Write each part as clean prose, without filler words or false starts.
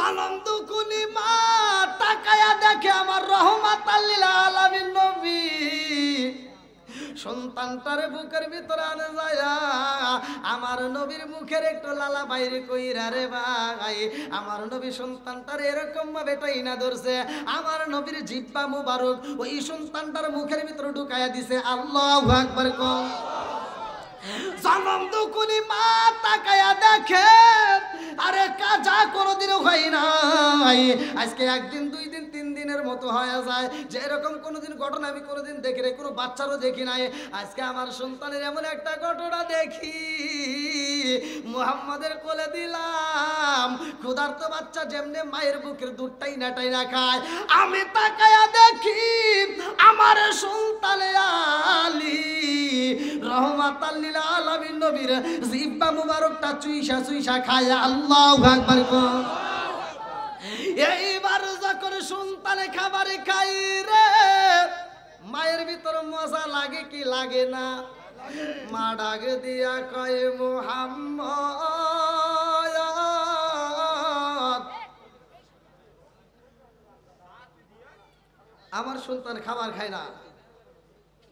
জনম দুকুনি মা তাকায়া দেখে আমার রহমাতাল লিল আলামিন নবী সন্তানটারে বুকের ভিতরে আনে যায় আমার নবীর মুখের একটু লালা বাইরে কইরা রে ভাই আমার নবী সন্তানটারে এরকম ভাবে টাইনা ধরছে আমার নবীর জিহ্বা মুবারক ওই সন্তানটার মুখের ভিতরে ঢুকায়া দিছে আল্লাহু আকবার কও জনম দুকুনি মা তাকায়া দেখে আরে কাজা কোনোদিনও হয় নাই আজকে একদিন দুই দিন তিন দিনের মতো হয়ে যায় যে এরকম কোনোদিন ঘটনা আমি কোনোদিন দেখি নাই কোনো বাচ্চারও দেখি নাই আজকে আমার সন্তানের এমন একটা ঘটনা দেখি মুহাম্মাদের কোলে দিলাম ক্ষুধার্ত বাচ্চা যেমনে মায়ের বুকের দুধটাই নাটাই না খায় আমি তাকায়া দেখি আমার সন্তানে আলী রহমাতাল লিল আলামিন নবীর জিহ্বা মুবারকটা চুইসা চুইসা খায় আল্লাহু আকবার কও এইবার যখন সন্তানে খাবারে খাই রে মায়ের ভিতর মজা লাগে কি লাগে না মা ডাক দিয়া কয় মুহাম্মদ আমার সন্তান খাবার খায় না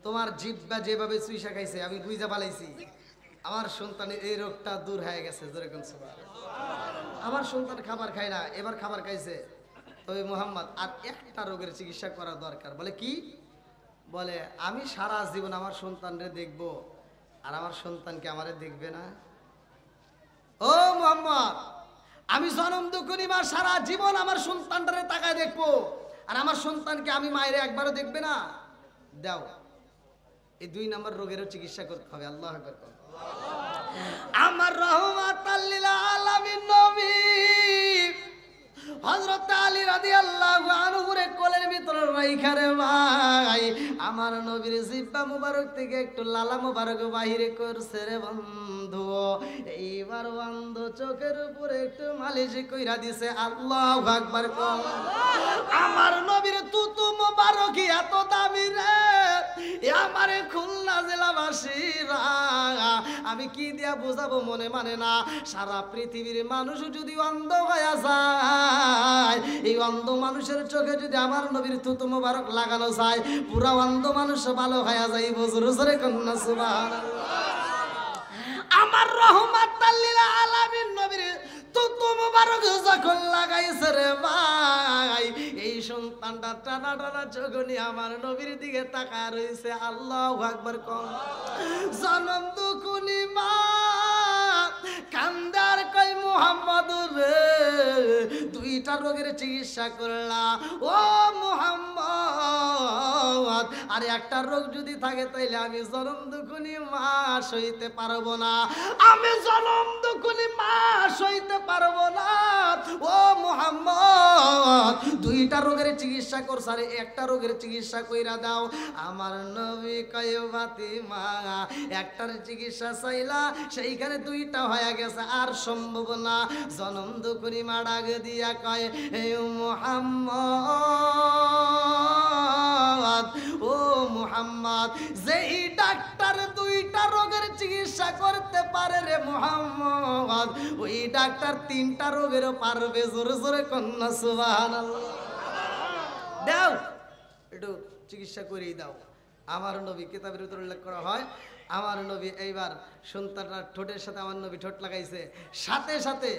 তোমার জিহ্বা যেভাবে চুইসা খাইছে আমি বুঝা পালাইছি আমার সন্তানের এই রোগটা দূর হয়ে গেছে যেরকম আমার সন্তান খাবার খায় না এবার খাবার খাইছে তবে মুহাম্মদ আর একটা রোগের চিকিৎসা করা দরকার বলে কি বলে আমি সারা জীবন আমার সন্তানরে দেখব আর আমার সন্তানকে আমারে দেখবে না ও মুহাম্মদ আমি জনম দুকুনি মা সারা জীবন আমার সন্তানটারে তাকায় দেখবো আর আমার সন্তানকে আমি মায়ের একবারও দেখবে না দাও এই দুই নম্বর রোগেরও চিকিৎসা করতে হবে আল্লাহু আকবার আমার রহমাতাল লিল আলামিন নবী হযরত আলী রাদিয়াল্লাহু আনহু রে কোলের ভিতরে রাইখা রে ভাই আমার নবীর জিহ্বা মুবারক থেকে একটু লালা মুবারক বাহিরে করছে রে বন্ধু এইবার বন্ধু চোখের উপরে একটু মালিশ কইরা দিছে আল্লাহু আকবার কও আমার নবীর তুতু মুবারক এত দামি রে আমারে খুলনা জেলাবাসীরা আমি কি দিয়া বোঝাবো মনে মানে না সারা পৃথিবীর মানুষ যদি অন্ধ হয়ে যায় এই অন্ধ মানুষের চোখে যদি আমার নবীর থুতু মোবারক লাগানো যায় পুরা অন্ধ মানুষ ভালো হয়ে যায় জোরে জোরে কন্যা সুবহানাল্লাহ আমার রহমাতাল লিল আলামিন নবীর থুতু মোবারক যখন লাগাইছে রে ভাই এই সন্তানটা টানা টানা চোখ নিয়ে আমার নবীর দিকে তাকায় রইছে আল্লাহু আকবার কও জনম দুকুনি মা কান্দার কই মুহাম্মদ রে দুইটা রোগের চিকিৎসা করলা ও মুহাম্মদ আর একটা রোগ যদি থাকে তাইলে আমি জনম দুকুনি মাস হইতে পারবো না আমি জনম দুকুনি মাস হইতে পারবো না ও মুহাম্মদ দুইটা রোগের চিকিৎসা করছ আর একটা রোগের চিকিৎসা কইরা দাও আমার নবী কয় ফাতিমা একটার চিকিৎসা চাইলা সেইখানে দুইটা হয়ে গেছে আর সম্ভব না জনম দুকুনি মা ডাক দিয়া কয় হে মুহাম্মদ ও মুহাম্মদ যেই ডাক্তার দুইটা রোগের চিকিৎসা করতে পারে রে মুহাম্মদ ওই ডাক্তার তিনটা রোগেরও পারবে জোরে জোরে কন্যা সুবহানাল্লাহ দাও একটু চিকিৎসা করেই দাও আমার নবী কিতাবের ভিতরে উল্লেখ করা হয় আমার নবী এইবার সন্তানটার ঠোঁটের সাথে আমার নবী ঠোঁট লাগাইছে সাথে সাথে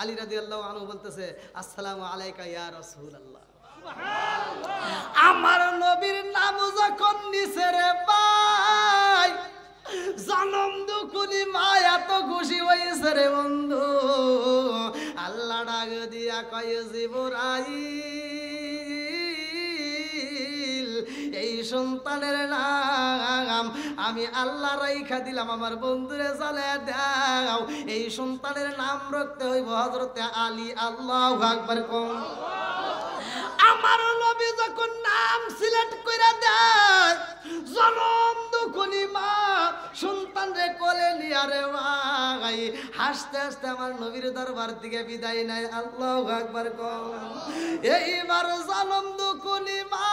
আলী রাদিয়াল্লাহু আনহু বলতেছে আসসালামু আলাইকা ইয়া রাসূলুল্লাহ আমার নবীর নাম যখন নিছে রে ভাই জনম দুকুনি মা এত খুশি হয়েছে রে বন্ধু আল্লাহ ডাক দিয়া কয় জিবরাইল এই সন্তানের নাম আমি আল্লাহ রাইখা দিলাম আমার বন্ধুরে জালে দাও এই সন্তানের নাম রাখতে হইব হযরত আলী আল্লাহু আকবার কোন আমার নবী যখন নাম সিলেক্ট কইরা দেয় জনম দুকুনি মা সন্তান রে কোলে নিয়া রে ভাই হাসতে হাসতে আমার নবীর দরবার থেকে বিদায় নেয় আল্লাহু আকবার কোন এইবার জনম দুকুনি মা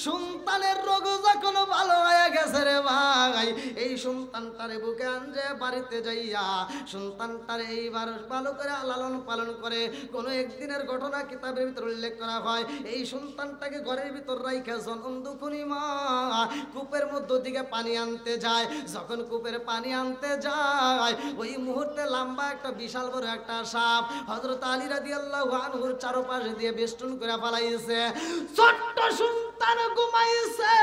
সন্তানের রোগ যখন ভালো হয়ে গেছে রে ভাই, এই সন্তানটারে বুকে আনজে বাড়িতে যাইয়া সন্তানটারে এইবার ভালো করে লালন পালন করে। কোনো একদিনের ঘটনা কিতাবের ভিতর উল্লেখ করা হয়, এই সন্তানটাকে ঘরের ভিতর রাইখা জনম দুখুনি মা কূপের মধ্য থেকে পানি আনতে যায়। যখন কূপের পানি আনতে যায়, ওই মুহূর্তে লম্বা একটা বিশাল বড় একটা সাপ হযরত আলী রাদিয়াল্লাহু আনহুর চারপাশে দিয়ে বেষ্টন করে ফেলাইছে। ছোট্ট সন্তান ঘুমাইছে,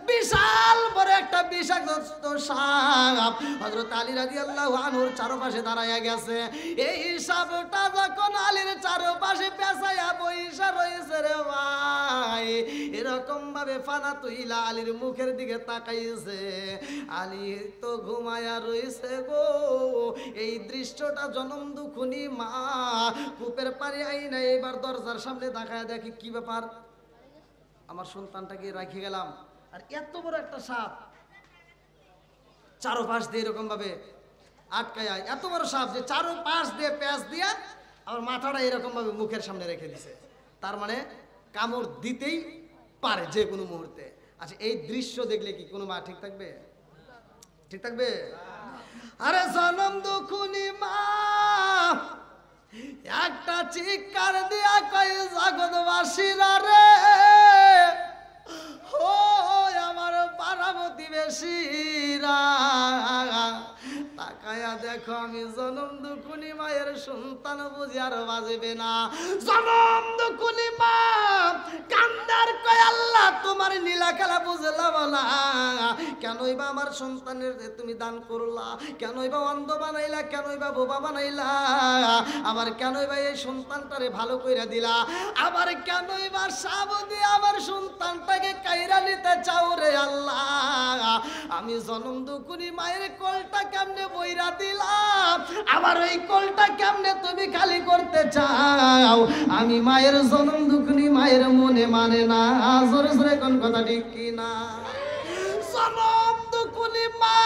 বিশাল বড় একটা বিষাক্ত সাপ হযরত আলী রাদিয়াল্লাহু আনহুর চারপাশে দাঁড়ায়া গেছে। এই সাপটা যখন আলীর চারপাশে পেঁচাইয়া বইসা রয়েছে রে ভাই, এরকম ভাবে ফানা তুইলা আলীর মুখের দিকে তাকাইছে। আলী তো ঘুমায়া রয়েছে গো। এই দৃশ্যটা জনম দুখুনি মা কূপের পারে আইনা এবার দরজার সামনে তাকায় দেখে, কি ব্যাপার, আমার সন্তানটাকে রেখে গেলাম আর এত বড় একটা সাপ চারপাশ দিয়ে এরকম ভাবে আটকায়, এত বড় সাপ যে চারপাশ দিয়ে প্যাঁচ দিয়া আমার মাথাটা এরকম ভাবে মুখের সামনে রেখে দিছে। তার মানে কামড় দিতেই পারে যে কোনো মুহূর্তে। আচ্ছা, এই দৃশ্য দেখলে কি কোনো মা ঠিক থাকবে? ঠিক থাকবে? আরে জনম দুখুনি মা একটা চিৎকার দিয়া কই, জগৎবাসীরা রে, ও আমার পাড়া প্রতিবেশীরা, তাকায়া দেখো আমি জনম দুখুনি মায়ের সন্তান বুঝি আর বাজবে না। জনম দুখুনি মা কান্দার কয়, আল্লাহ তোমার নীলা খেলা বুঝলাম না, কেনই বা আমার সন্তানের তুমি দান করলা, কেনই বা অন্ধ বানাইলা, কেনই বা বোবা বানাইলা, আবার কেনই বা এই সন্তানটারে ভালো কইরা দিলা, আবার কেনই বা সাপ দিয়ে আমার সন্তানটাকে কাইরা নিতে চাও রে আল্লাহ। আমি জনম দুখুনি মায়ের কোলটা কেমনে বইরা দিলাম, আবার ওই কোলটা কেমনে তুমি খালি করতে চাও। আমি মায়ের জনম দুখুনি মায়ের মনে মানে না, জোরে জোরে কোন কথা ঠিক কি না? জনম দুখুনি মা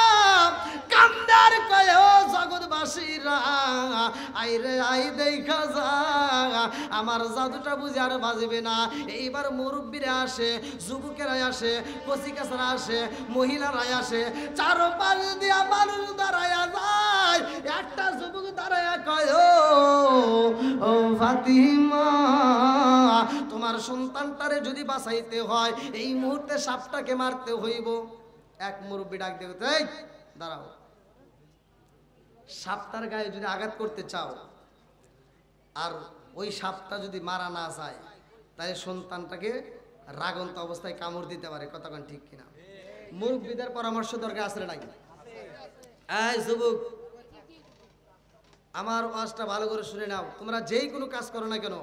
কান্দার কয়, ও জগৎবাসীরা আইরে আই দেখা যা, আমার জাদুটা বুঝে আর বাজবে না। এইবার মুরব্বীরা আসে, যুবকেরা আসে, কচিকাছারা আসে, মহিলারাই আসে, চারপাশ দিয়া মানুষ দাঁড়ায়া যায়। একটা যুবক দাঁড়ায়া কয়, ও ফাতিমা, তোমার সন্তানটারে যদি বাঁচাইতে হয় এই মুহূর্তে সাপটাকে মারতে হইব। এক মুরব্বী ডাক দিয়ে, এই দাঁড়াও, সাপটার গায়ে যদি আঘাত করতে চাও আর ওই সাপটা যদি মারা না যায়, তাহলে সন্তানটাকে রাগন্ত অবস্থায় কামড় দিতে পারে। কতক্ষণ ঠিক কিনা? মুরব্বীদের পরামর্শ দরকার আছে নাকি? এই যুবক, আমার ওয়াজটা ভালো করে শুনে নাও। তোমরা যেই কোনো কাজ করো না কেন,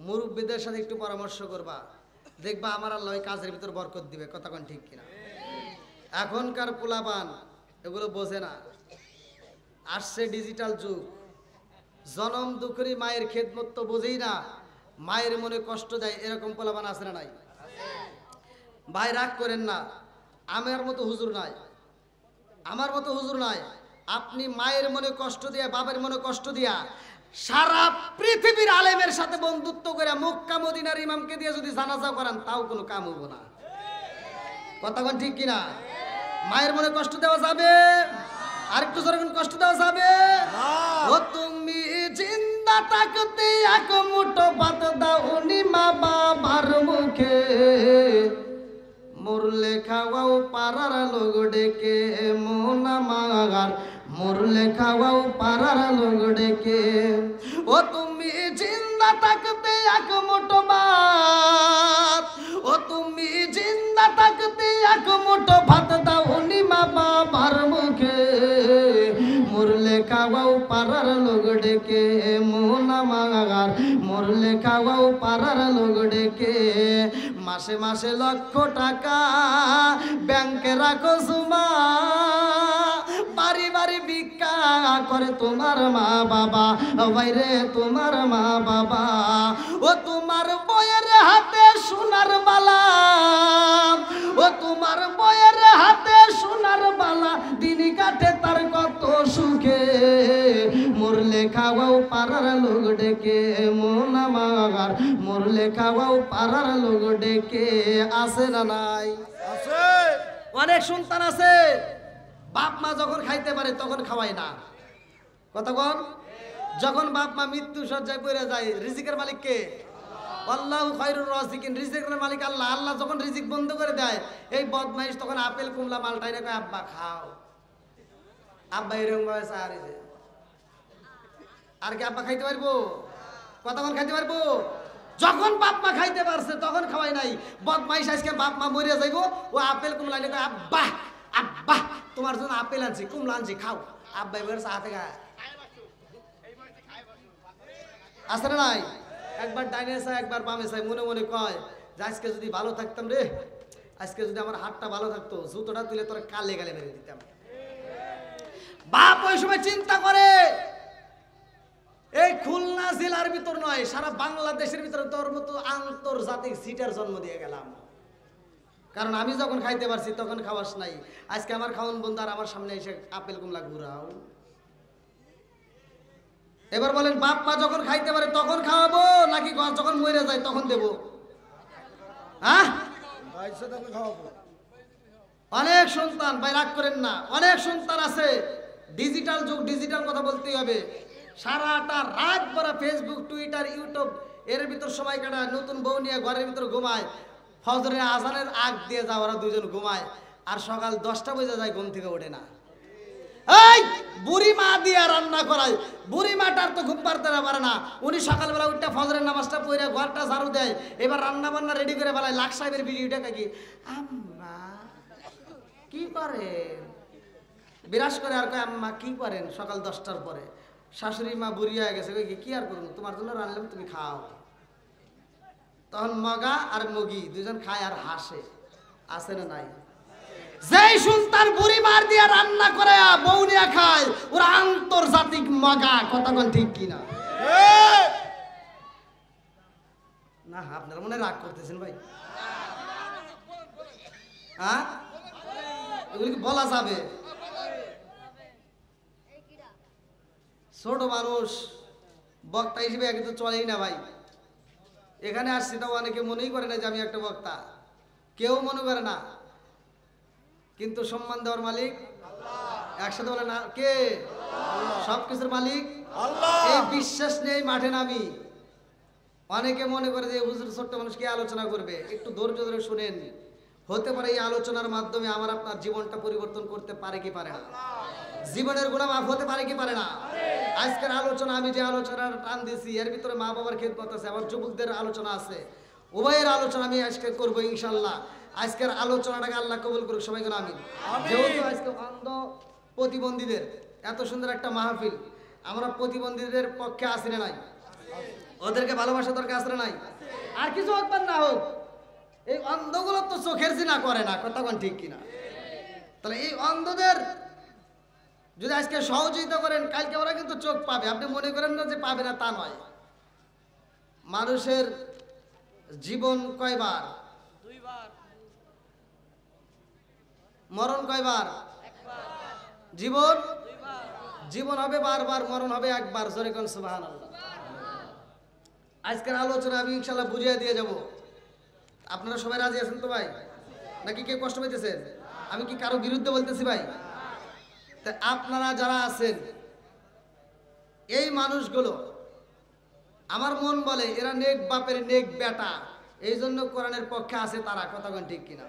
মুরব্বীদের সাথে একটু পরামর্শ করবা, দেখবা আমার আল্লাহ ওই কাজের ভিতর বরকত দিবে। কতক্ষণ ঠিক কিনা? এখনকার পোলাপান এগুলো বোঝে না, আসছে ডিজিটাল যুগ, জনম দুখুরি মায়ের খেদমত তো বোঝেই না, মায়ের মনে কষ্ট দেয়, এরকম পোলাপান আছে না নাই? ভাই রাগ করেন না, আমার মতো হুজুর নাই, আমার মতো হুজুর নাই। আপনি মায়ের মনে কষ্ট দিয়া, বাবার মনে কষ্ট দিয়া সারা পৃথিবীর আলেমের সাথে বন্ধুত্ব করে মক্কা মদিনার ইমামকে দিয়ে যদি জানাজা করান, তাও কোনো কাম হবো না। কতক্ষণ ঠিক কিনা? মায়ের মনে কষ্ট দেওয়া যাবে? আরেকটু জোরে কষ্ট দেওয়া যাবে? ও তুমি জিন্দা থাকতে এক মুঠো ভাত দাও নি মা বাবার মুখে, মরলে খাওয়াও পাড়ার লোক ডেকে, মোনা মাগার মরলে খাওয়াও পাড়ার লোক ডেকে। ও তুমি জিন্দা থাকতে এক মুঠো ভাত, ও তুমি জিন্দা থাকতে এক মুঠো ভাত দাও নি মা বাবার মুখে, মরলে খাওয়াও পাড়ার লোক ডেকে, মোনা মাগার মরলে খাওয়াও পাড়ার লোক ডেকে। মাসে মাসে লক্ষ টাকা ব্যাংকে রাখো সুমা, বাড়ি বাড়ি ভিক্ষা করে তোমার মা বাবা, বাইরে তোমার মা বাবা। ও তোমার বইয়ের হাতে সোনার বালা, ও তোমার বইয়ের হাতে সোনার বালা, দিন কাটে তার কত সুখে, মরলে মরলে খাওয়াও পাড়ার লোক ডেকে, মন আমার মরলে খাওয়াও পাড়ার লোক ডেকে। আছে না নাই? আছে। অনেক সন্তান আছে বাপ মা যখন খাইতে পারে তখন খাওয়ায় না। কতক্ষণ? যখন বাপ মা মৃত্যু সজ্জায় পড়ে যায়, রিজিকের মালিক কে? আল্লাহু খায়রুর রাজিকিন, রিজিকের মালিক আল্লাহ। আল্লাহ যখন রিজিক বন্ধ করে দেয়, এই বদমাইশ তখন আপেল কুমলা মালটাই রে কয় আব্বা খাও। আব্বা এরকম ভাবে আর কি আব্বা খাইতে পারবো? কতক্ষণ খাইতে পারবো? যখন বাপ মা খাইতে পারছে তখন খাওয়াই নাই। বদমাইশ আজকে বাপ মা মরে যাইবো, ও আপেল কুমলা এনে কয় আব্বা আব্বা তোমার জন্য আপেল আনছি, কুমলা আনছি, খাও। আব্বা এবার হাতে খায়। আছে না নাই? একবার ডাইনে চাই একবার বামে চাই, মনে মনে কয় যে আজকে যদি ভালো থাকতাম রে, আজকে যদি আমার হাতটা ভালো থাকতো, জুতোটা তুলে তোর কালে গালে মেরে দিতাম। বাপ ওই সময় চিন্তা করে এই খুলনা জেলার ভিতর নয়, সারা বাংলাদেশের ভিতরে তোর মতো আন্তর্জাতিক সিটার জন্ম দিয়ে গেলাম। কারণ আমি যখন খাইতে পারছি তখন খাওয়াস নাই। আজকে আমার খাওয়ান বন্ধু আর আমার সামনে এসে আপেল কুমলা ঘুরাও। এবার বলেন, বাপ মা যখন খাইতে পারে তখন খাওয়াবো নাকি যখন মরে যায় তখন দেবো? হ্যাঁ, অনেক সন্তান, ভাই রাগ করেন না, অনেক সন্তান আছে। ডিজিটাল যুগ, ডিজিটাল কথা বলতেই হবে। সারাটা রাত ভরা ফেসবুক, টুইটার, ইউটিউব এর ভিতর সময় কাটায়। নতুন বউ নিয়ে ঘরের ভিতর ঘুমায়, ফজরের আজানের আগ দিয়ে যায় ওরা দুজন ঘুমায়, আর সকাল 10টা বেজে যায়, ঘুম থেকে ওঠে না। এই বুড়ি মা দিয়া রান্না করায়, বুড়ি মাটার তো ঘুম পারতে পারে না। উনি সকালবেলা উঠটা ফজরের নামাজটা পড়ে ঘরটা ঝাড়ু দেয়, এবার রান্না বান্না রেডি করে ফেলায়। লাখ সাহেবের ভিডিওটা কি আম্মা কি করেন, বিরাজ করে আর কয় আম্মা কি করেন সকাল 10টার পরে। শাশুড়ি মা বুড়ি হয়ে গেছে, কি আর করুন, তোমার জন্য রান্নাম, তুমি খাও। তখন মগা আর মগি দুজন খায় আর হাসে। আছে না নাই? যেই সন্তান বুড়ি মার দিয়া রান্না করে বউ নিয়ে খায়, ওরা আন্তর্জাতিক মগা। কতক্ষণ ঠিক কিনা? না আপনারা মনে রাগ করতেছেন ভাই? হ্যাঁ, এগুলি কি বলা যাবে? ছোট মানুষ বক্তা হিসেবে একে তো চলেই না ভাই। এখানে আসছি তাও অনেকে মনেই করে না যে আমি একটা বক্তা, কেউ মনে করে না, কিন্তু সম্মান দেওয়ার মালিক একসাথে বলে না কে? সবকিছুর মালিক আল্লাহ। এই বিশ্বাস নেই মাঠে নামি। অনেকে মনে করে যে হুজুর ছোট্ট মানুষ কি আলোচনা করবে, একটু ধৈর্য ধরে শুনেন। হতে পারে এই আলোচনার মাধ্যমে আমার আপনার জীবনটা পরিবর্তন করতে পারে কি পারে না, জীবনের গুনাহ মাফ হতে পারে কি পারে না। আজকের আলোচনা, আমি যে আলোচনার টান দিয়েছি এর ভিতরে মা বাবার খেদমত আছে, আবার যুবকদের আলোচনা আছে, উভয়ের আলোচনা আমি আজকে করবো ইনশাল্লাহ। আজকের আলোচনাটাকে আল্লাহ কবুল করুক, সবাই করে আমিন। যেহেতু আজকে অন্ধ প্রতিবন্ধীদের এত সুন্দর একটা মাহফিল, আমরা প্রতিবন্ধীদের পক্ষে আসি না নাই? ওদেরকে ভালোবাসা দরকার আছে না নাই? আর কিছু হোক বা না হোক, এই অন্ধগুলো তো চোখের জিনা করে না। কতক্ষণ ঠিক কিনা? তাহলে এই অন্ধদের যদি আজকে সহযোগিতা করেন, কালকে ওরা কিন্তু চোখ পাবে। আপনি মনে করেন না যে পাবে না, তা নয়। মানুষের জীবন কয়বার? মরণ কয়বার? জীবন জীবন হবে বারবার, মরণ হবে একবার। জোরে কোন সুবহানাল্লাহ। আজকের আলোচনা আমি ইনশাআল্লাহ বুঝিয়ে দিয়ে যাব। আপনারা সবাই রাজি আছেন তো ভাই? নাকি কেউ কষ্ট পাইতেছেন? আমি কি কারো বিরুদ্ধে বলতেছি ভাই? তা আপনারা যারা আছেন, এই মানুষগুলো আমার মন বলে এরা নেক বাপের নেক বেটা, এই জন্য কোরআনের পক্ষে আছে তারা। কতক্ষণ ঠিক কিনা?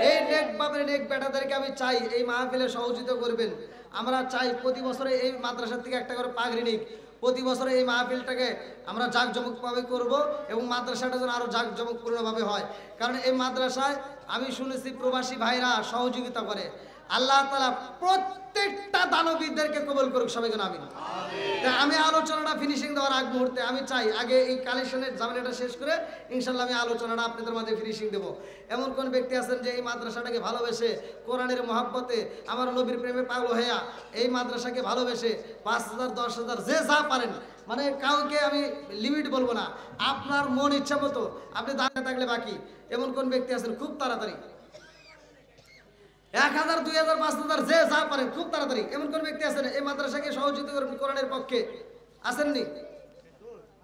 এই নেক বাপের নেক বেটাদেরকে আমি চাই এই মাহফিলে সহযোগিতা করবেন। আমরা চাই প্রতি বছরে এই মাদ্রাসার থেকে একটা করে পাগড়ি নিক। প্রতি বছরে এই মাহফিলটাকে আমরা জাঁকজমকভাবে করব এবং মাদ্রাসাটা যেন আরও জাঁকজমকপূর্ণভাবে হয়। কারণ এই মাদ্রাসায় আমি শুনেছি প্রবাসী ভাইরা সহযোগিতা করে। আল্লাহ তাআলা প্রত্যেকটা দানবীরদেরকে কবুল করুক, সবাই যেন আমিন। আমি আলোচনাটা ফিনিশিং দেওয়ার আগ মুহূর্তে আমি চাই আগে এই কালেকশনের ঝামেলাটা শেষ করে ইনশাল্লাহ আমি আলোচনাটা আপনাদের মাঝে ফিনিশিং দেবো। এমন কোন ব্যক্তি আছেন যে এই মাদ্রাসাটাকে ভালোবেসে, কোরআনের মহাব্বতে, আমার নবীর প্রেমে পাগল হইয়া এই মাদ্রাসাকে ভালোবেসে 5,000 10,000 যে যা পারেন, মানে কাউকে আমি লিমিট বলবো না, আপনার মন ইচ্ছা মতো আপনি দাঁড়িয়ে থাকলে বাকি। এমন কোন ব্যক্তি আছেন খুব তাড়াতাড়ি 1,000 2,000 5,000 যে যা পারেন খুব তাড়াতাড়ি, এমন কোন ব্যক্তি আছেন এই মাদ্রাসাকে সহযোগিতা করবেন কোরআনের পক্ষে, আসেননি?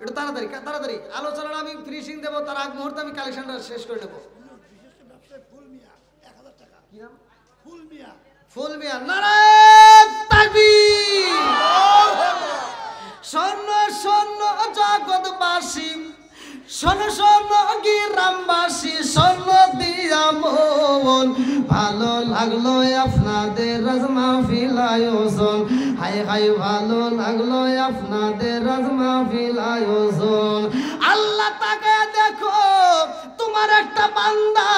একটু তাড়াতাড়ি তাড়াতাড়ি আলোচনা আমি ফিনিশিং দেবো, তার আগ মুহূর্তে আমি কালেকশনটা শেষ করে নেবো। ফুল মিয়া নারায়ণ তাকবীর। শোনো শোনো জগৎবাসী, শোনো শোনো গ্রামবাসী, শোনো দিয়া মন, ভালো লাগলো আপনাদের রাজমা ফিলায়োজন, হাই হাই ভালো লাগলো আপনাদের রাজমা ফিলায়োজন। আল্লাহ তাকায় দেখো তোমার একটা বান্দা,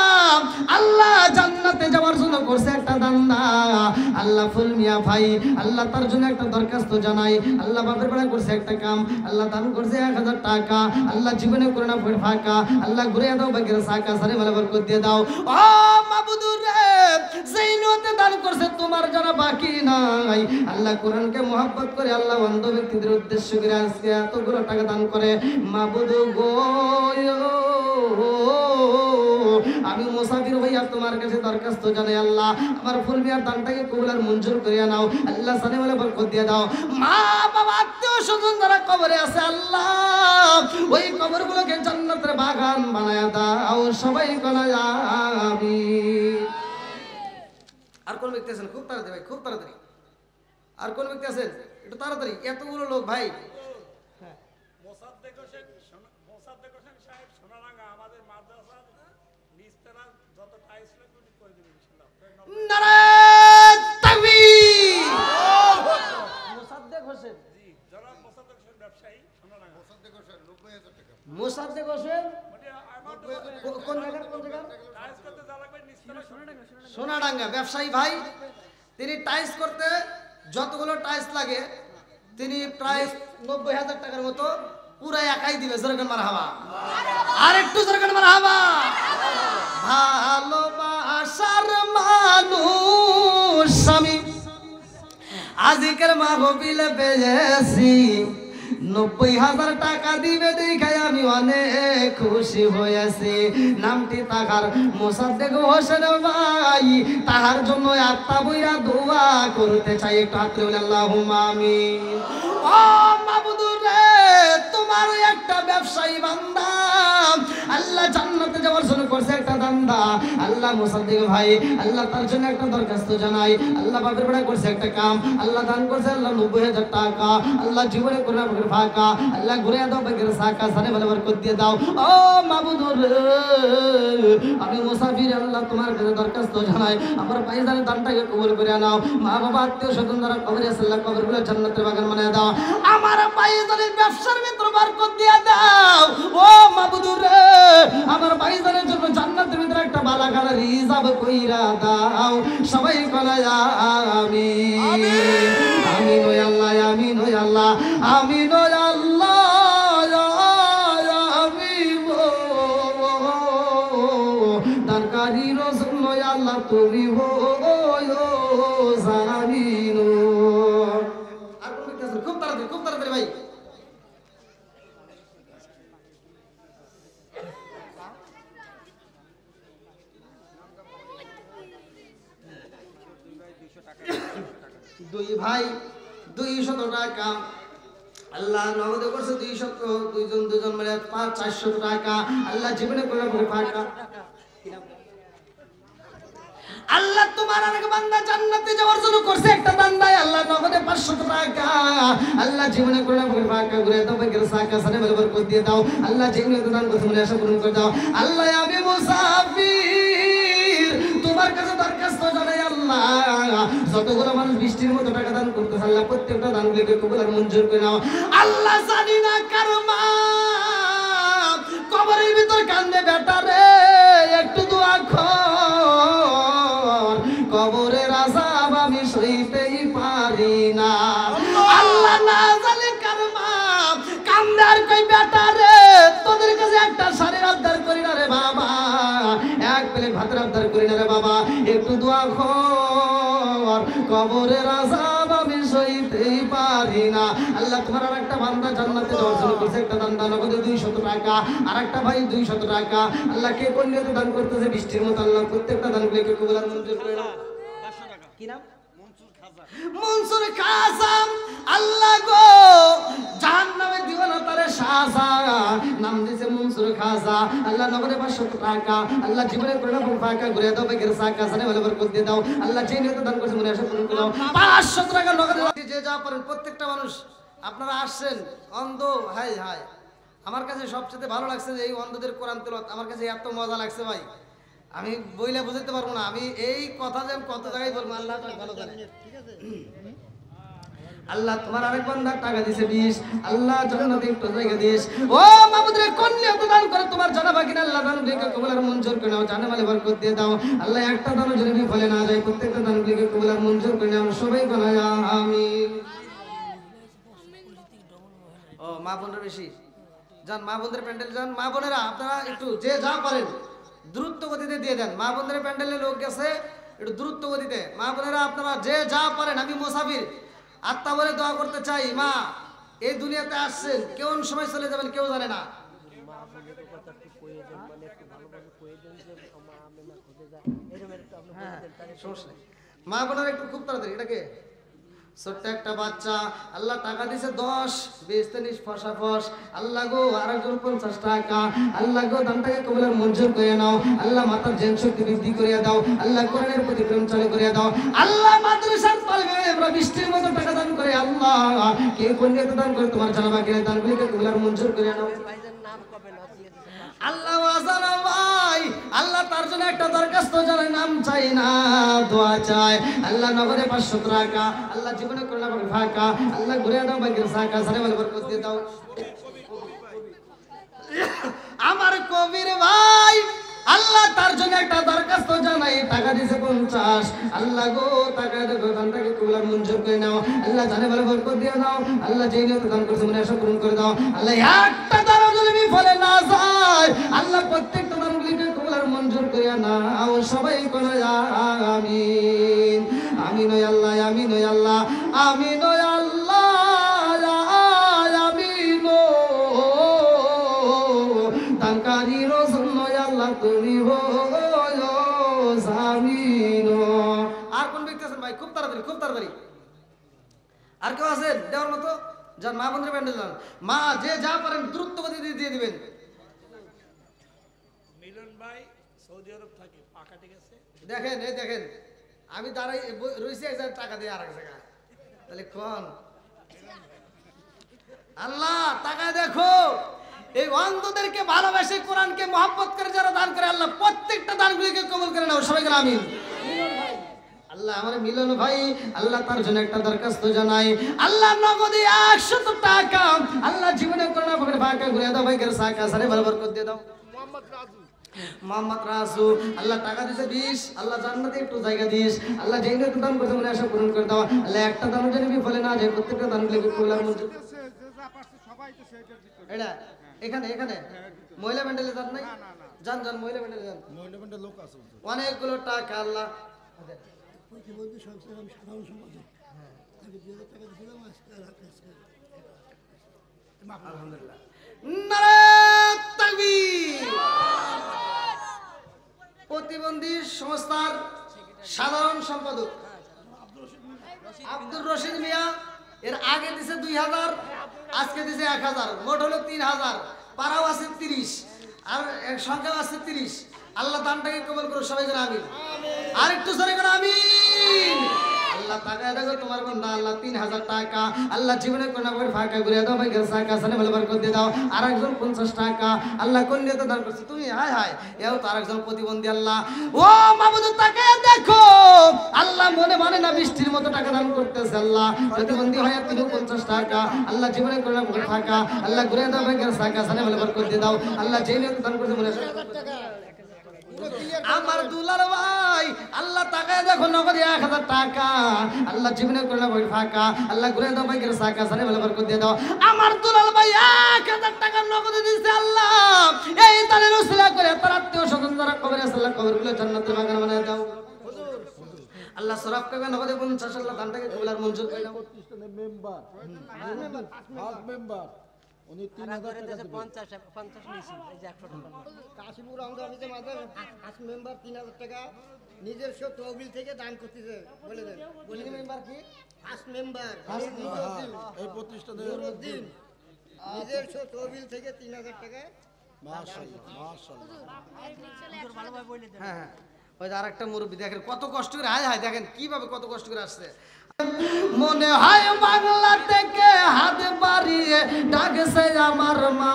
আল্লাহ জান্নাতে যাওয়ার জন্য করছে একটা দান্দা। আল্লাহ ফুল মিয়া ভাই, আল্লাহ তার জন্য একটা দরখাস্ত জানাই। আল্লাহ বাপের বেড়া করছে একটা কাম, আল্লাহ দান করছে 1000 টাকা। আল্লাহ জীবনে করে না ফের ফাঁকা, আল্লাহ ঘুরে দাও বাগের সাকা সারে মালা বরকত দিয়ে দাও। ও মাবুদুর রে, যেই নিয়তে দান করছে তোমার জানা বাকি নাই। আল্লাহ কোরআনকে মহব্বত করে আল্লাহ অন্ধ ব্যক্তিদের উদ্দেশ্য করে আজকে এতগুলো টাকা দান করে। মাবুদু গো আমি মুসাফির ভাইয়া তোমার কাছে দরখাস্ত জানাই, আল্লাহ আমার ফুল মিয়ার দানটাকে কবুল আর মঞ্জুর করিয়া নাও। আল্লাহ সানে বলে বরকত দিয়ে দাও। মা বাবা আত্মীয় স্বজন যারা কবরে আছে, আল্লাহ ওই কবরগুলোকে জান্নাতের বাগান বানায়া দাও। সবাই বলা আমিন। আর কোন ব্যক্তি আছেন? খুব তাড়াতাড়ি ভাই, খুব তাড়াতাড়ি। আর কোন ব্যক্তি আছেন? একটু তাড়াতাড়ি, এতগুলো লোক ভাই। নারায়ণ তাকবীর। মোসাদ্দেক হোসেন, মোসাদ্দেক হোসেন কোন জায়গার? কোন জায়গার? সোনাডাঙ্গা ব্যবসায়ী ভাই। তিনি টাইলস করতে যতগুলো টাইলস লাগে তিনি প্রায় 90,000 টাকার মতো পুরাই একাই দিবে। জোরগান মারহাবা, আর একটু জোরগান মারহাবা। ভালোবাসার মানুষ আমি আজকের মাহফিলে পেয়েছি, 90,000 টাকা দিবে দেখাই আমি অনেক খুশি হয়েছি। নামটি তাহার মোসাদ্দেক হোসেন ভাই, তাহার জন্য আত্মা বইরা দোয়া করতে চাই। একটু হাত তুলে আল্লাহুম্মা আমিন। ও মাবুদুর রে, তোমার একটা ব্যবসায়ী বান্দা আল্লাহ জান্নাতে যাওয়ার জন্য করছে একটা দান্দা। আল্লাহ মুসাদ্দিক ভাই, আল্লাহ তার জন্য একটা দরখাস্ত জানাই। আল্লাহ বাপের বেড়া করছে একটা কাম, আল্লাহ দান করছে আল্লাহ 90,000 টাকা। আল্লাহ জীবনে করে না ফাঁকা, আল্লাহ ঘুরে দাও বাগের সাকা সানে বলে বরকত দিয়ে দাও। ও মাবুদুর রে, আমি মুসাফির, আল্লাহ তোমার কাছে দরখাস্ত জানাই, আমার ভাইজানের দানটাকে কবুল করে নাও। মা বাবা আত্মীয় স্বজন যারা কবরে আছে, আল্লাহ কবরগুলো জান্নাতের বাগান বানায় দাও। আমার ভাইজানের ব্যবসার ভিতরে বরকত দিয়ে দাও। ও মাবুদুর রে, আমার ভাইজানের জন্য জান্নাতের ভিতরে একটা বালাখানা রিজার্ভ কইরা দাও। সবাই বলা আমিন। আমিন ও আল্লাহ, আমিন ও আল্লাহ, আমিন ও আল্লাহ, আমিন দানকারী রাসূল আল্লাহ তুমি হো জামিন। আর কোন ব্যক্তি আছেন? খুব তাড়াতাড়ি, খুব তাড়াতাড়ি ভাই। দুই ভাই 200 টাকা আল্লাহ নগদে করছে, 200, দুজন মিলে 400 টাকা। আল্লাহ জীবনে করে ফাঁকা। আল্লাহ তোমার আরেক বান্দা জান্নাতে যাওয়ার জন্য করছে একটা দান্দায়, আল্লাহ নগদে 500 টাকা। আল্লাহ জীবনে করে ফাঁকা ঘুরে দাও বাগের সাকা সানে বলে বরকত দিয়ে দাও। আল্লাহ জীবনে দান করতে মনে আশা পূরণ করে দাও। আল্লাহ আমি মুসাফির তোমার কাছে দরখাস্ত জানাই, আল্লাহ যতগুলো মানুষ বৃষ্টির মতো টাকা দান করতেছে, আল্লাহ প্রত্যেকটা দানগুলিকে কবুল আর মঞ্জুর করে নাও। আল্লাহ জানি না কারো মা কবরের ভিতর কান্দে, বেটা রে একটু দোয়া কর, কবরের আযাব আমি সইতেই পারি না। আল্লাহ না জানে কারো মা কান্দে, আর কই বেটা রে তোদের কাছে একটা শাড়ির আবদার করি না রে বাবা, এক প্লেট ভাতের আবদার করি না রে বাবা, একটু দোয়া কর, কবরের আযাব আমি সইতেই পারি না। আল্লাহ তোমার আর একটা বান্দা জান্নাতে যাওয়ার জন্য করছে একটা দান, নগদে 200 টাকা। আর একটা ভাই 200 টাকা। আল্লাহ কে কোন নিয়তে দান করতেছে বৃষ্টির মতো, আল্লাহ প্রত্যেকটা দানগুলোকে কবুল আর মঞ্জুর করে নাও। 500 টাকা। কি নাম? মনসুর কাসাম আল্লাহ গো জাহান্নামে দিও না তারে শাহজা নাম দিছে মনসুর খাজা আল্লাহ নগরে 500 টাকা আল্লাহ জীবনে করে না ফাঁকা ঘুরে দাও বেগের সাকা সানে বলে বরকত দিয়ে দাও আল্লাহ যে নিয়ত দান করেছে মনে আশা পূরণ করে দাও 500 টাকা নগরে যে যা পারেন প্রত্যেকটা মানুষ আপনারা আসছেন অন্ধ হাই হাই আমার কাছে সবচেয়ে ভালো লাগছে যে এই অন্ধদের কোরআন তেলাওয়াত আমার কাছে এত মজা লাগছে ভাই আমি বইলে বুঝাতে পারবো না আমি এই কথা যে কত জায়গায় বলবো আল্লাহ পাক ভালো জানে ঠিক আছে আল্লাহ তোমার আরেক বান্দা টাকা দিয়েছে 20 আল্লাহ জান্নাতে একটু জায়গা দিস ও মাবুদ রে কন্যা দান করে তোমার জানাবা কিনা আল্লাহ দান রেখে কবুল আর মঞ্জুর করে নাও জানে মালে বরকত দিয়ে দাও আল্লাহ একটা দানও যদি বিফলে না যায় প্রত্যেকটা দান রেখে কবুল আর মঞ্জুর করে নাও সবাই বলা আমিন ও মা বোনরা বেশি যান মা বোনদের প্যান্ডেল যান মা বোনেরা আপনারা একটু যে যা পারেন দ্রুত গতিতে দিয়ে দেন মা বোনদের প্যান্ডেলে লোক গেছে একটু দ্রুত গতিতে মা বোনেরা আপনারা যে যা পারেন আমি মুসাফির আত্মা বলে দোয়া করতে চাই মা এই দুনিয়াতে আসছেন কোন সময় চলে যাবেন কেউ জানে না মা বোনেরা একটু খুব তাড়াতাড়ি এটাকে ছোট্ট একটা বাচ্চা আল্লাহ টাকা দিছে 10 20 30 ফসা ফস আল্লাহ গো আরেকজন 50 টাকা আল্লাহ গো দানটাকে কবুল মঞ্জুর করে নাও আল্লাহ মাতার জ্ঞান শক্তি বৃদ্ধি করে দাও আল্লাহ কোরআনের প্রতি প্রেম চালু করে দাও আল্লাহ মাদ্রাসার তালিবে আমরা বৃষ্টির মতো টাকা দান করে আল্লাহ কে কোন নিয়তে দান করে তোমার জানাবা কিনা দানগুলিকে কবুল মঞ্জুর করে নাও আল্লাহ ওয়াজানা ভাই আল্লাহ তার জন্য একটা দরখাস্ত জানাই নাম চাই না দোয়া চাই আল্লাহ নগরে 500 টাকা আল্লাহ জীবনে করলা বড় ফাঁকা আল্লাহ ঘুরে দাও বাগের সাকা সারে বলে বরকত দিয়ে দাও আমার কবির ভাই আল্লাহ তার জন্য একটা দরখাস্ত জানাই টাকা দিছে 50 আল্লাহ গো টাকা দেখো দানটাকে কবুল মঞ্জুর করে নাও আল্লাহ জানে বলে বরকত দিয়ে দাও আল্লাহ যেই নিয়ত দান করছে মনে আশা পূরণ করে দাও আল্লাহ একটা দান যদি বিফলে না যায় আল্লাহ প্রত্যেকটা দানগুলিকে কবুল মঞ্জুর করে নাও সবাই করে আমিন আমিন ওয়া আল্লাহ আমিন ওয়া আল্লাহ আমিন ওয়া আল্লাহ আমিন দানকারী রাসূল আল্লাহ তুমি হো জামিন আর কোন ব্যক্তি আছেন ভাই খুব তাড়াতাড়ি আর কেউ আছেন দেওয়ার মতো যান মা বন্ধুরা প্যান্ডেল যান মা যে যা পারেন দ্রুত গতিতে দিয়ে দিবেন মিলন ভাই সৌদি আরব থাকে পাকা ঠিক আছে দেখেন এই দেখেন আমি দাঁড়াই রইছি 1000 টাকা দিয়ে আরেক জায়গা তাহলে কোন আল্লাহ টাকা দেখো এই অন্ধদেরকে ভালোবাসে কোরআনকে মহব্বত করে যারা দান করে আল্লাহ প্রত্যেকটা দানগুলিকে কবুল করে নাও সবাই আমিন আল্লাহ আমার মিলন ভাই আল্লাহ তার জন্য একটা দরখাস্ত জানাই আল্লাহ নগদে 100 টাকা আল্লাহ জীবনে করোনা পকেট ফাঁকা ঘুরে দাও ভাইকে সাকা সারে বরকত দিয়ে দাও মোহাম্মদ রাজু আল্লাহ টাকা দিছে 20 আল্লাহ জান্নাতে একটু জায়গা দিস আল্লাহ যেই নিয়ত দান করতে মনে আশা পূরণ করে দাও আল্লাহ একটা দান যদি বিফলে না যায় প্রত্যেকটা দানগুলিকে কবুল মঞ্জুর সবাই তো সেইটার ভিতরে এটা এখানে মহিলা প্যান্ডেলে যান নাই যান মহিলা প্যান্ডেলে যান মহিলা প্যান্ডেল লোক আছে অনেকগুলো টাকা আল্লাহ প্রতিবন্ধী সংস্থার সাধারণ সমাজে আমি 2000 টাকা দিলাম আজকে আলহামদুলিল্লাহ নারে তাকবীর প্রতিবন্ধী সংস্থার সাধারণ সম্পাদক আব্দুর রশিদ মিয়া এর আগে দিছে 2000 আজকে দিছে 1000 মোট হলো 3000 পারাও আছে 30 আর সংখ্যা আছে 30 আল্লাহ দানটাকে কবুল করো সবাই করে আমিন আর একটু জোরে করে আমিন আল্লাহ টাকা দেখো তোমার বান্দা আল্লাহ 3000 টাকা আল্লাহ জীবনে কোনা করে ফাঁকা ঘুরে দাও ভাই গের সাকা সানে বলে বরকত দিয়ে দাও আর একজন 50 টাকা আল্লাহ কোন নিয়তে দান করছে তুমি হায় এও তো আরেকজন প্রতিবন্ধী আল্লাহ ও মাবুদ টাকা দেখো আল্লাহ মনে না বৃষ্টির মতো টাকা দান করতেছে আল্লাহ প্রতিবন্ধী হয় 350 টাকা আল্লাহ জীবনে কোনা করে ফাঁকা আল্লাহ ঘুরে দাও ভাই গের সাকা সানে বলে বরকত দিয়ে দাও আল্লাহ যেই নিয়তে দান করছে মনে টাকা আমার দুলার ভাই আল্লাহ তাকায় দেখো নগদে 1000 টাকা আল্লাহ জীবনে করলা বই ফাঁকা আল্লাহ ঘুরে দাও ভাইয়ের সাকা সারে বলে বরকত দিয়ে দাও আমার দুলাল ভাই 1000 টাকা নগদে দিয়েছে আল্লাহ এই তালের উসিলা করে তার আত্মীয় স্বজন যারা কবরে আছে আল্লাহ কবরগুলো জান্নাতের বাগান বানায় দাও আল্লাহ সরাফ কাবে নগদে 50 আল্লাহ দানটাকে কবুল আর মঞ্জুর করে দাও 25 মেম্বার উনি 3000 টাকা দিবেন 50 নিয়েছি এই যে 100 টাকা কাশীপুর আমরা অফিসের মাধ্যমে আজ মেম্বার 3000 টাকা নিজস্ব তহবিল থেকে দান করতেছে বলে দেন বলি মেম্বার কি ফার্স্ট মেম্বার এই প্রতিষ্ঠানে নুরুদ্দিন নিজস্ব তহবিল থেকে 3000 টাকা মাশাআল্লাহ মাশাআল্লাহ ভালোভাবে বলে দেন। হ্যাঁ হ্যাঁ ওই যে আরেকটা মুরব্বী দেখেন কত কষ্ট করে হায় হায় দেখেন কিভাবে কত কষ্ট করে আসছে মনে হয় বাংলা থেকে হাত বাড়িয়ে ডাকছে আমার মা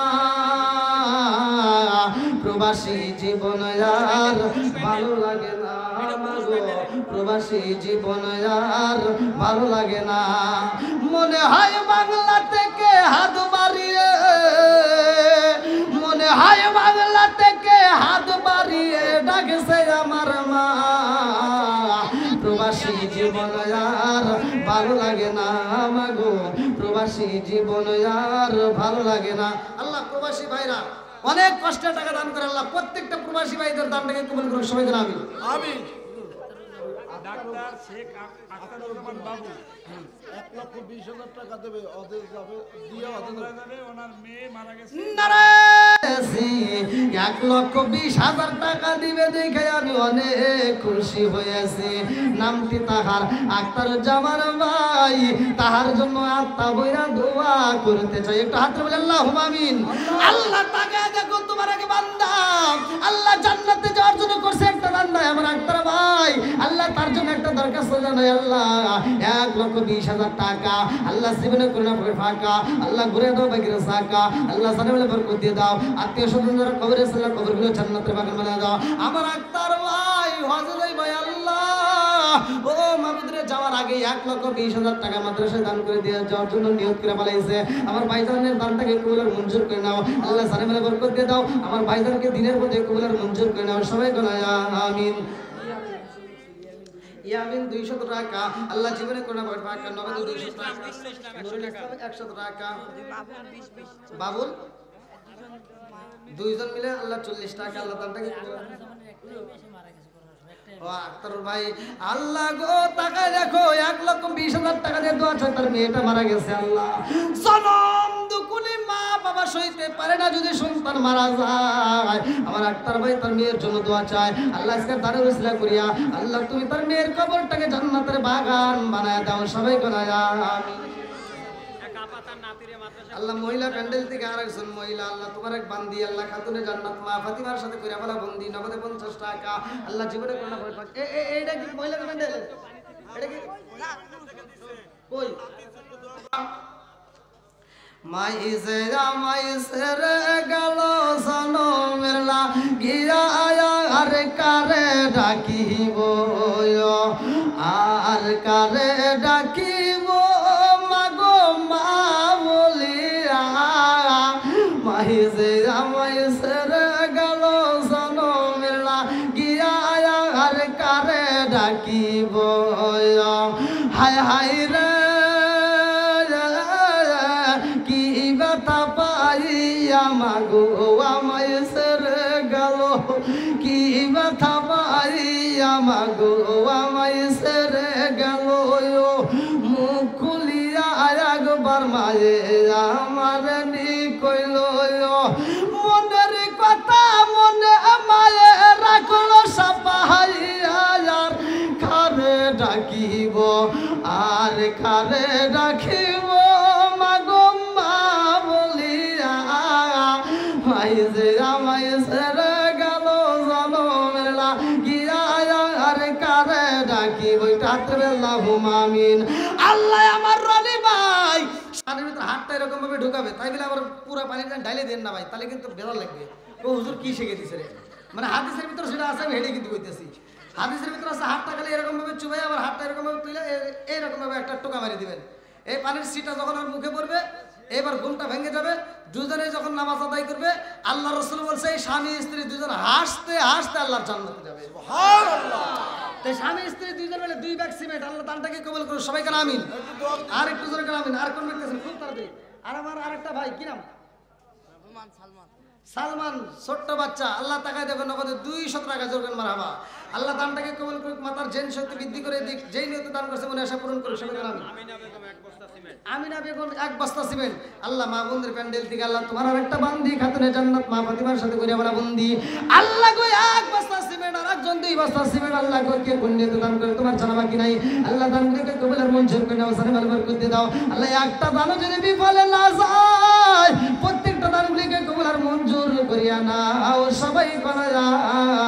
প্রবাসী জীবন আর ভালো লাগে না গো প্রবাসী জীবন আর ভালো লাগে না মনে হয় বাংলা থেকে হাত বাড়িয়ে মনে হয় বাংলা থেকে হাত বাড়িয়ে ডাকছে আমার মা প্রবাসী জীবন আর ভালো লাগে না মাগো প্রবাসী জীবন আর ভালো লাগে না আল্লাহ প্রবাসী ভাইরা অনেক কষ্টের টাকা দান করে আল্লাহ প্রত্যেকটা প্রবাসী ভাইদের দানটাকে কবুল করুন সবাই করে আমিন আমিন। ডাক্তার শেখ আখতারুজ্জামান বাবু 1,20,000 টাকা দেবে ওদের যাবে দিয়ে ওদের মারা যাবে, ওনার মেয়ে মারা গেছে। 1,20,000 টাকা দিবে দেখে আমি অনেক খুশি হয়েছি নামটি তাহার আখতারুজ্জামান ভাই তাহার জন্য আত্মা বইরা দোয়া করতে চাই একটু হাত বলে আল্লাহুম্মা আমিন আল্লাহ তাকায় দেখো তোমার এক বান্দা আল্লাহ জান্নাতে যাওয়ার জন্য করছে একটা বান্দা আমার আখতার ভাই আল্লাহ তার জন্য একটা দরখাস্ত জানাই আল্লাহ 1,20,000 টাকা আল্লাহ জীবনে করুণা করে ফাঁকা আল্লাহ ঘুরে দাও বাকির সাকা আল্লাহ সালামে বরকত দিয়ে দাও আত্মীয় স্বজন যারা কবরে আছে আল্লাহ কবরগুলো জান্নাতের বাগান বানিয়ে দাও আমার আখতার ভাই হজে যাই ভাই আল্লাহ ও মাহমুদরে যাওয়ার আগে 1,20,000 টাকা মাদ্রাসায় দান করে দিয়ে যাওয়ার জন্য নিয়ত করে বলাইছে আমার ভাইজানের দানটাকে কবুলের মঞ্জুর করে নাও আল্লাহ সালামে বরকত দিয়ে দাও আমার ভাইজানকে দিনের মধ্যে কবুলের মঞ্জুর করে নাও সবাই বলা আমিন ইয়ামিন 200 টাকা আল্লাহ জীবনে কোনা বড় টাকা নগদ 200 টাকা নুরুল ইসলাম 100 টাকা বাবুল দুইজন মিলে আল্লাহ 40 টাকা আল্লাহ দানটাকে ও আক্তার ভাই আল্লাহ গো টাকা দেখো 1,20,000 টাকা দিয়ে দোয়া চাই তার মেয়েটা মারা গেছে আল্লাহ জনম দুকুনি মা বাবা সইতে পারে না যদি সন্তান মারা যায় আমার আক্তার ভাই তার মেয়ের জন্য দোয়া চায় আল্লাহ আজকে দারুল ইসলাম করিয়া আল্লাহ তুমি তার মেয়ের কবরটাকে জান্নাতের বাগান বানায় দাও সবাই কোনা আমিন আল্লাহ মহিলা প্যান্ডেল থেকে আরেকজন মহিলা আল্লাহ তোমার এক বান্দি আল্লাহ খাতুনে জান্নাত মা ফাতিমার সাথে কইরা বলা বন্দি নগদে 50 টাকা আল্লাহ জীবনে কোনা ভয় পাক এইটা কি মহিলা প্যান্ডেল এটা কি কই মাইসে মাইসে রে গেল সনমের লাগিয়া আর কারে ডাকিব আর কারে ডাকিব মাগো মা বলিয়া মাইসে মাইসে রে গেল সনমের লাগিয়া আর কারে ডাকিব হায় হায় রে মাগো আমায় সেরে গেল কি ব্যথা পাইয়া মাগো আমায় সেরে গেল মুখ খুলিয়া একবার মায়ে আমার নি কইল মনের কথা মনে মায়ে রাখল সাপাইয়া আর খারে ডাকিব আর খারে ডাকিব মাগো মা বলিয়া মাইজে আমায় সেরে গেল জনমের লাগিয়া আর কারে ডাকি বইটা আমিন আল্লাহ আমার রনি ভাই পানির ভিতরে হাতটা এরকম ভাবে ঢুকাবে তাই বলে আবার পুরো পানি ঢাইলে দেন না ভাই তাহলে কিন্তু বেজার লাগবে ও হুজুর কি শিখে দিছে রে মানে হাদিসের ভিতরে সেটা আছে আমি হেডে কিন্তু কইতেছি হাদিসের ভিতরে আছে হাতটা খালি এরকম ভাবে চুবাই আবার হাতটা এরকম ভাবে তুলে এইরকম ভাবে একটা টোকা মারি দিবেন এই পানির সিটা যখন আর মুখে পড়বে এবার ঘুমটা ভেঙে যাবে দুজনে যখন নামাজ আদায় করবে আল্লাহ রাসূল বলছে এই স্বামী স্ত্রী দুজন হাসতে হাসতে আল্লাহর জান্নাতে যাবে সুবহানাল্লাহ তাই স্বামী স্ত্রী দুজন মিলে দুই ব্যাগ সিমেন্ট আল্লাহ দানটাকে কবুল করুন সবাই কান আমিন আর একটু জোরে কান আমিন আর কোন ব্যক্তি আছেন খুব তাড়াতাড়ি আর আমার আরেকটা ভাই কি নাম সালমান ছোট্ট বাচ্চা, আল্লাহ তাকায় দেখো নগদে 200 টাকা জোর করে মারহাবা। আল্লাহ দানটাকে কবুল করুক, মাতার জেন শক্তি বৃদ্ধি করে দিক, যেই নিয়তে দান করছে মনে আশা পূরণ করুক। সবাই আমিন। আমিনা বেগম 1 বস্তা সিমেন্ট। আল্লাহ মা বোনদের প্যান্ডেল থেকে আল্লাহ তোমার আরেকটা বান্দি খাতুনে জান্নাত মা ফাতিমার সাথে করে বলা বন্দি আল্লাহ কই 1 বস্তা সিমেন্ট আর একজন 2 বস্তা সিমেন্ট আল্লাহ কই কে কোন নিয়তে দান করে তোমার জানা বাকি নাই। আল্লাহ দানগুলোকে কবুলের মঞ্জুর করে নাও, সানে মাল বরকত দিয়ে দাও। আল্লাহ একটা দানও যদি বিফলে না যায়, প্রত্যেকটা দানগুলোকে কবুলের মঞ্জুর করিয়া নাও। সবাই বলা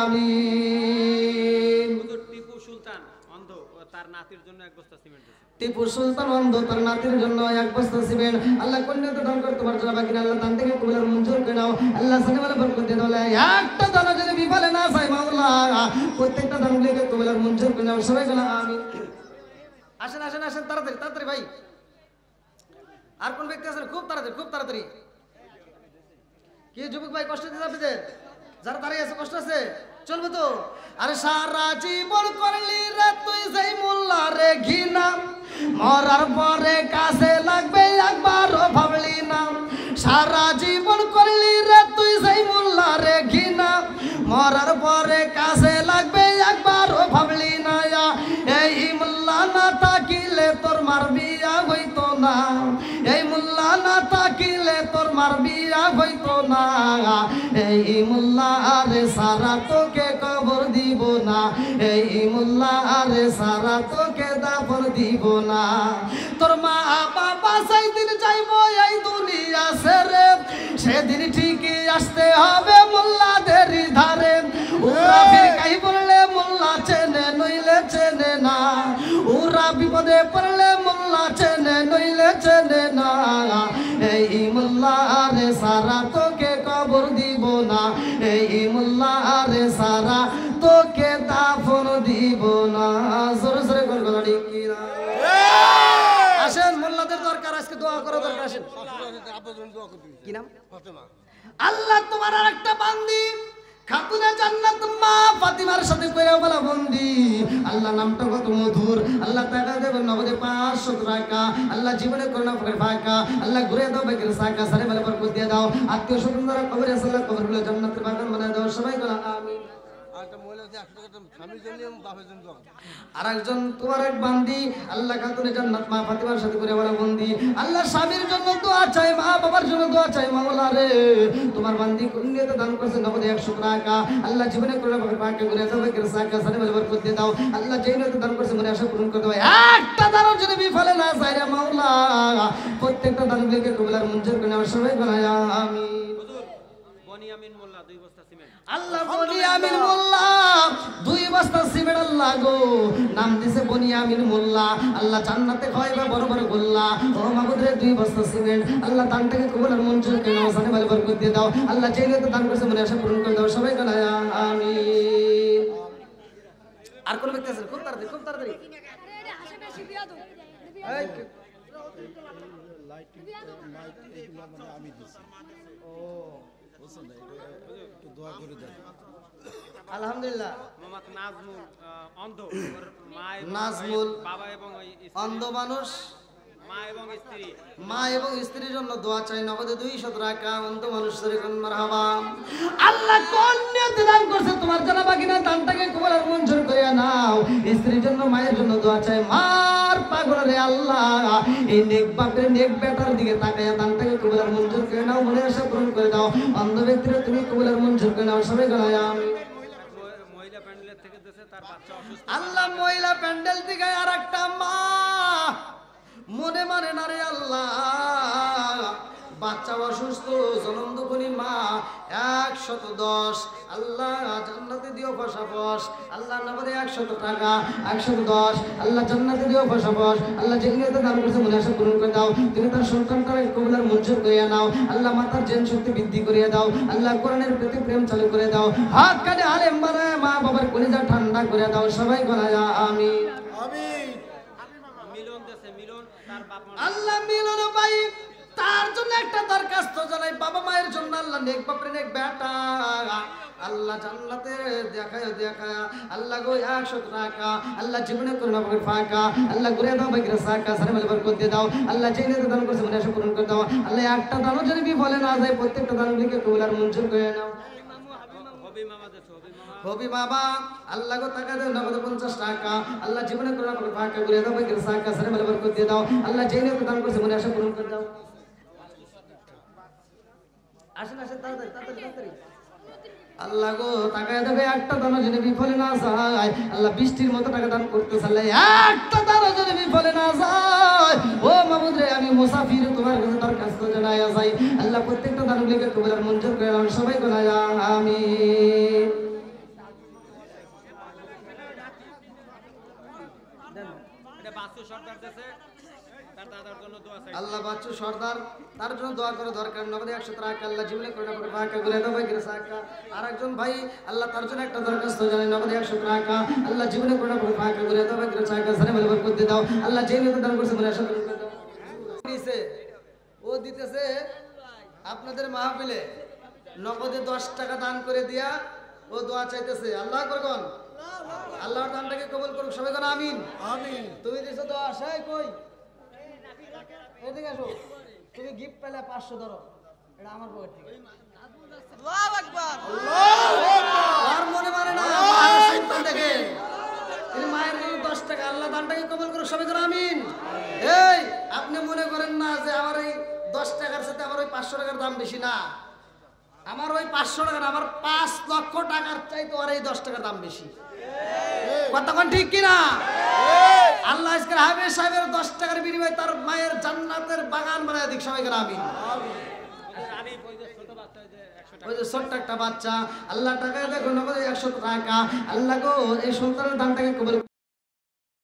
আমিন। টিপু সুলতান অন্ধ তার নাতির জন্য 1 বস্তা সিমেন্ট দিয়েছে। টিপু সুলতান অন্ধ তার নাতির জন্য 1 বস্তা সিমেন্ট আল্লাহ কন্যাতে দান করে তোমার জন্য বাকি আল্লাহ দান থেকে কবুলের মঞ্জুর করে নাও। আল্লাহ সানে মাল বরকত দিয়ে দাও। একটা দান যদি বিফলে না যায় মাওলা, প্রত্যেকটা দানগুলোকে কবুলের মঞ্জুর করে নাও। সবাই বলা আমিন। আসেন আসেন আসেন, তাড়াতাড়ি তাড়াতাড়ি ভাই। আর কোন ব্যক্তি আছেন? খুব তাড়াতাড়ি খুব তাড়াতাড়ি। কি যুবক ভাই কষ্ট দিতে যাবে? যারা দাঁড়িয়ে আছে কষ্ট আছে? চলবে তো? আরে সারা জীবন করলি রে তুই যেই মোল্লা রে ঘিনা, মরার পরে কাছে লাগবে একবারও ভাবলি না। সারা জীবন করলি রে তুই যেই মোল্লা রে ঘিনা, মরার পরে কাছে লাগবে একবারও ভাবলি না। এই মোল্লা না তাকিলে তোর মার বিয়া হইতো না, এই মোল্লা না তাকিলে তোর মার বিয়া হইতো না। এই মোল্লা আরে সারা তোকে কবর দিব না, এই মোল্লা আরে সারা তোকে দাফন দিব না। তোর মা বাবা সেদিন যাইবো এই দুনিয়া ছেড়ে, সেদিন ঠিকই আসতে হবে মোল্লাদের ধারে। ওরা ফিরকাই বললে মোল্লা চেনে নইলে চেনে না, ওরা বিপদে পড়লে মোল্লা চেনে নইলে চেনে না। এই মোল্লা আরে সারা তোকে কবর দিব না, এই মোল্লা আরে সারা তোকে দাফন দিব না। জোরে জোরে কোন কথা ঠিক কি না? আসেন, মোল্লাদের দরকার, আজকে দোয়া করা দরকার। আসেন। কি নাম? আল্লাহ তোমার আরেকটা বান্দি খাতুনে জান্নাত মা ফাতিমার সাথে কইরা বলা বন্দি আল্লাহ নামটা কত মধুর। আল্লাহ টাকা দেবেন নগদে 500 টাকা। আল্লাহ জীবনে করোনা ফাঁকা। আল্লাহ ঘুরে দাও বেকের সাকা, সারে বেলা বরকত দিয়ে দাও। আত্মীয় স্বজন দ্বারা কবরে আল্লাহ কবরগুলো জান্নাতের বাগান বানায় দাও। সবাই বলা আমিন। আর একজন তোমার এক বান্দি আল্লাহ খাতুনে জান্নাত মা ফাতিমার সাথে করে বলা বন্দি আল্লাহ স্বামীর জন্য দোয়া চাই, মা বাবার জন্য দোয়া চাই। মাওলা রে তোমার বান্দি কোন নিয়তে দান করেছে নগদে 100 টাকা। আল্লাহ জীবনে করোনা ফাঁকা ঘুরে দাও বেকের সাকা, সারে বেলা বরকত দিয়ে দাও। আল্লাহ যেই নিয়তে দান করেছে মনে আশা পূরণ করে দাও। একটা দানও যদি বিফলে না যায় রে মাওলা, প্রত্যেকটা দানগুলোকে কবুল আর মঞ্জুর করে নাও। সবাই বলা আমিন। বনিয়ামিন মোল্লা 2 বস্তা সিমেন্ট। আল্লাহ বনিয়ামিন মোল্লা 2 বস্তা সিমেন্ট আল্লাহ গো নাম দিছে বনিয়ামিন মোল্লা। আল্লাহ জান্নাতে খাওয়াইবা বড় বড় গোল্লা। ও মাবুদ রে 2 বস্তা সিমেন্ট আল্লাহ দানটাকে কবুল আর মঞ্জুর করে নাও। সানে ভালো বরকত দিয়ে দাও। আল্লাহ যেই নিয়তে দান করেছে মনে আশা পূরণ করে দাও। সবাই বলা আমিন। আর কোন ব্যক্তি আছে? খুব তাড়াতাড়ি খুব তাড়াতাড়ি। এই আমি দিচ্ছি। একটু দোয়া করে দেন। আলহামদুলিল্লাহ। মোহাম্মদ নাজমুল অন্ধ, ওর মা এবং নাজমুল বাবা এবং স্ত্রী, অন্ধ মানুষ, মা এবং স্ত্রী, মা এবং স্ত্রীর জন্য দোয়া চাই নগদে 200 টাকা। অন্ধ মানুষের কোন মারহাবা। আল্লাহ কোন নিয়তে দান করছে তোমার জানা বাকি না, দানটাকে কবুল আর মঞ্জুর করে নাও। স্ত্রীর জন্য মায়ের জন্য দোয়া চাই। মার পাগল রে আল্লাহ এই নেক বাপের নেক বেটার দিকে তাকায়া দানটাকে কবুল আর মঞ্জুর করে নাও। মনে আশা পূরণ করে দাও। অন্ধ ব্যক্তিরা তুমি কবুল আর মঞ্জুর করে নাও। সবাই গলায় আমিন। মহিলা প্যান্ডেলের থেকে দিয়েছে, তার বাচ্চা অসুস্থ। আল্লাহ মহিলা প্যান্ডেল থেকে আর একটা মা মনে মানে না রে আল্লাহ, বাচ্চা অসুস্থ জনম দুঃখী মা 110 আল্লাহ জান্নাতে দিও ফসাফস। আল্লাহ নগদে 100 টাকা 110 আল্লাহ জান্নাতে দিও ফসাফস। আল্লাহ যেখানে দান করেছে মনে আশা পূরণ করে দাও। তুমি তার সন্তানটাকে কবুল আর মঞ্জুর করিয়া নাও। আল্লাহ মাতার জেন শক্তি বৃদ্ধি করিয়া দাও। আল্লাহ কোরআনের প্রতি প্রেম চালু করে দাও। হাত কাটে আলেম বানায় মা বাবার কলিজা ঠান্ডা করে দাও। সবাই বলা আমিন। আমিন। মিলন দেশে মিলন তার বাপ মা আল্লাহ মিলন ভাই তার জন্য একটা দরখাস্ত জানাই, বাবা মায়ের জন্য আল্লাহ নেক বাপরে নেক বেটা আল্লাহ জান্নাতে দেখায় দেখায় আল্লাহ গো 100 টাকা আল্লাহ জীবনে করুণা করে ফাঁকা আল্লাহ ঘুরে দাও বাইরে সাকা সারে বলে বরকত দিয়ে দাও আল্লাহ যেই নিয়ে দান করছে মনে আশা পূরণ করে দাও আল্লাহ একটা দানও যদি বিফলে না যায় প্রত্যেকটা দানগুলিকে কবুল আর মঞ্জুর করে নাও। হবি মামা দেছো হবি মামা হবি বাবা আল্লাহ গো টাকা দেও নগদ 50 টাকা আল্লাহ জীবনে করুণা করে ফাঁকা ঘুরে দাও বাইরে সাকা সারে বলে বরকত দিয়ে দাও আল্লাহ যেই নিয়ে দান করছে মনে আশা পূরণ করে দাও। আসেন আসেন তাড়াতাড়ি তাড়াতাড়ি তাড়াতাড়ি আল্লাহ গো টাকা দেবে একটা দানা যদি বিফলে না যায় আল্লাহ বৃষ্টির মতো টাকা দান করতেছে আল্লাহ একটা দানা যদি বিফলে না যায় ও মাহমুদ রে আমি মুসাফির তোমার কাছে দরখাস্ত জানাই যাই আল্লাহ প্রত্যেকটা দানগুলিকে কবুল আর মঞ্জুর করে নাও সবাই বলা আমিন। এটা বাসু সরকার দেশে তার দাদার জন্য দোয়া চাই আল্লাহ বাচ্চু সর্দার তার জন্য দোয়া করে দরকার নগদে 100 টাকা আল্লাহ জীবনে করে করে ফাঁকা ঘুরে দাও বাইরে সাকা আর একজন ভাই আল্লাহ তার জন্য একটা দরখাস্ত জানাই নগদে 100 টাকা আল্লাহ জীবনে করে করে ফাঁকা ঘুরে দাও বাইরে সাকা সারে বলে বরকত দিয়ে দাও আল্লাহ যেই নিয়ে দান করছে মনে আশা করে দাও। দিছে ও দিতেছে আপনাদের মাহফিলে নগদে 10 টাকা দান করে দিয়া ও দোয়া চাইতেছে আল্লাহ করগন আল্লাহর দানটাকে কবুল করুক সবাই কোন আমিন আমিন। তুমি দিছো দোয়া আশায় কই এদিকে আসো তুমি গিফট পেলে 500 ধরো এটা আমার পকেট থেকে আল্লাহু আকবার আর মনে মানে না মায়ের সন্তান দেখে তিনি মায়ের জন্য 10 টাকা আল্লাহ দানটাকে কবুল করুক সবাই কোন আমিন। এই আপনি মনে করেন না যে আমার এই 10 টাকার সাথে আমার ওই 500 টাকার দাম বেশি না আমার ওই 500 টাকার আমার 5 লক্ষ টাকার চাইতে আর এই 10 টাকার দাম বেশি কথা কোন ঠিক কি না আল্লাহ আজকের হাবিব সাহেবের 10 টাকার বিনিময়ে তার মায়ের জান্নাতের বাগান বানায় দিক সবাই করে আমিন। আমি ওই যে ছোট বাচ্চা ওই যে 100 টাকা ওই যে ছোট্ট একটা বাচ্চা আল্লাহ টাকা দেখো নগদ 100 টাকা আল্লাহ গো এই সন্তানের দানটাকে কবুল